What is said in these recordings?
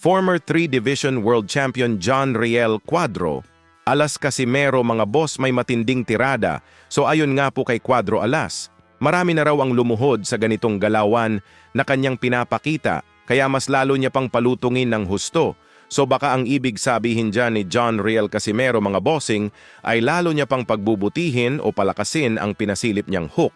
Former 3-Division World Champion John Riel Cuadro, Alas Casimero mga boss may matinding tirada, so ayon nga po kay Cuadro Alas, marami na raw ang lumuhod sa ganitong galawan na kanyang pinapakita, kaya mas lalo niya pang palutungin ng husto. So baka ang ibig sabihin dyan ni John Riel Casimero mga bossing ay lalo niya pang pagbubutihin o palakasin ang pinasilip niyang hook.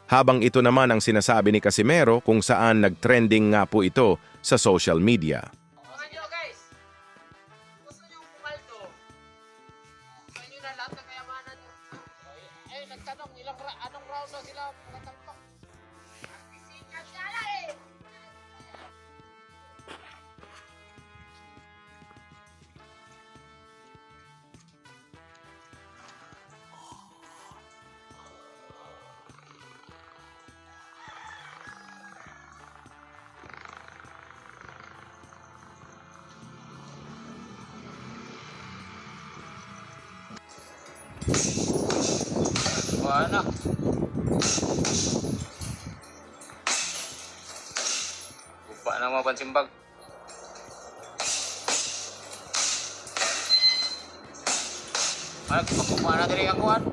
Habang ito naman ang sinasabi ni Casimero kung saan nag-trending nga po ito sa social media. Mga nyo guys, gusto nyo pumaldo? Sa inyo na lahat ng kayamanan nyo. Nagtanong, anong round na sila makatalpak? Sikat nga lang eh! Wala. Lupa na mga pansimbag. Ay, pagkukuha na diri ang kuhan.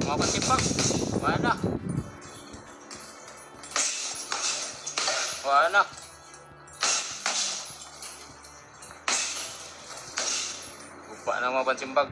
Mga pansimbag. Wala. Wala. Lupa na mga pansimbag.